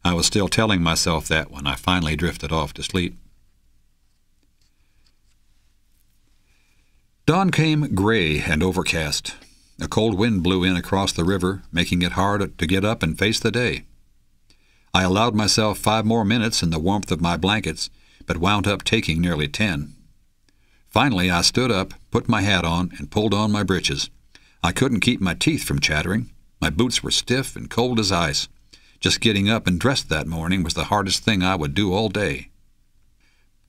I was still telling myself that when I finally drifted off to sleep. Dawn came gray and overcast. A cold wind blew in across the river, making it hard to get up and face the day. I allowed myself 5 more minutes in the warmth of my blankets, but wound up taking nearly 10. Finally, I stood up, put my hat on, and pulled on my breeches. I couldn't keep my teeth from chattering. My boots were stiff and cold as ice. Just getting up and dressed that morning was the hardest thing I would do all day.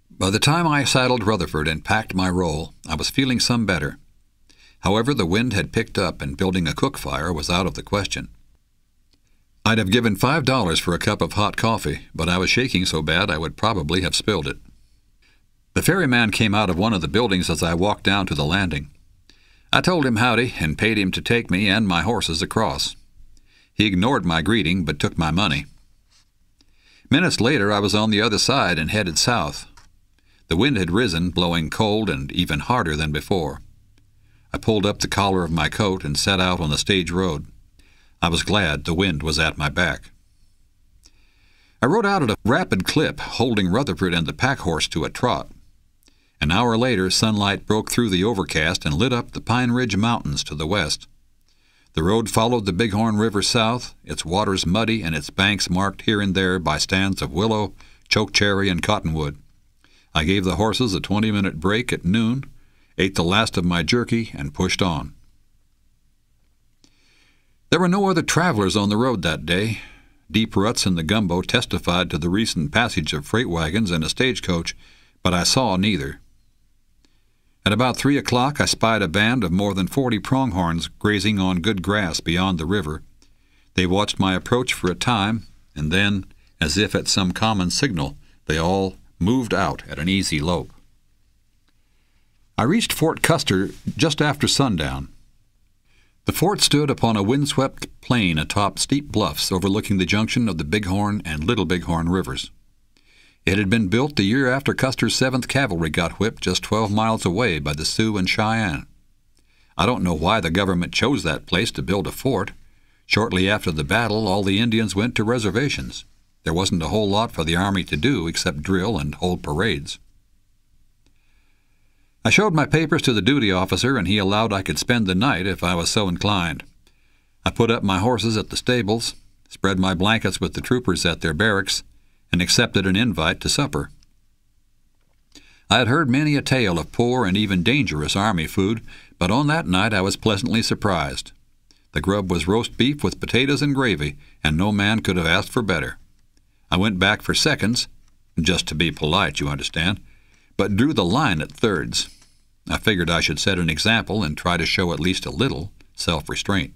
By the time I saddled Rutherford and packed my roll, I was feeling some better. However, the wind had picked up and building a cook fire was out of the question. I'd have given $5 for a cup of hot coffee, but I was shaking so bad I would probably have spilled it. The ferryman came out of one of the buildings as I walked down to the landing. I told him howdy and paid him to take me and my horses across. He ignored my greeting but took my money. Minutes later I was on the other side and headed south. The wind had risen, blowing cold and even harder than before. I pulled up the collar of my coat and set out on the stage road. I was glad the wind was at my back. I rode out at a rapid clip, holding Rutherford and the pack horse to a trot. An hour later, sunlight broke through the overcast and lit up the Pine Ridge Mountains to the west. The road followed the Bighorn River south, its waters muddy and its banks marked here and there by stands of willow, chokecherry, and cottonwood. I gave the horses a 20-minute break at noon, ate the last of my jerky, and pushed on. There were no other travelers on the road that day. Deep ruts in the gumbo testified to the recent passage of freight wagons and a stagecoach, but I saw neither. At about 3 o'clock I spied a band of more than 40 pronghorns grazing on good grass beyond the river. They watched my approach for a time, and then, as if at some common signal, they all moved out at an easy lope. I reached Fort Custer just after sundown. The fort stood upon a windswept plain atop steep bluffs overlooking the junction of the Bighorn and Little Bighorn rivers. It had been built the year after Custer's 7th Cavalry got whipped just 12 miles away by the Sioux and Cheyenne. I don't know why the government chose that place to build a fort. Shortly after the battle, all the Indians went to reservations. There wasn't a whole lot for the Army to do except drill and hold parades. I showed my papers to the duty officer, and he allowed I could spend the night if I was so inclined. I put up my horses at the stables, spread my blankets with the troopers at their barracks, and accepted an invite to supper. I had heard many a tale of poor and even dangerous Army food, but on that night I was pleasantly surprised. The grub was roast beef with potatoes and gravy, and no man could have asked for better. I went back for seconds, just to be polite, you understand, but drew the line at thirds. I figured I should set an example and try to show at least a little self-restraint.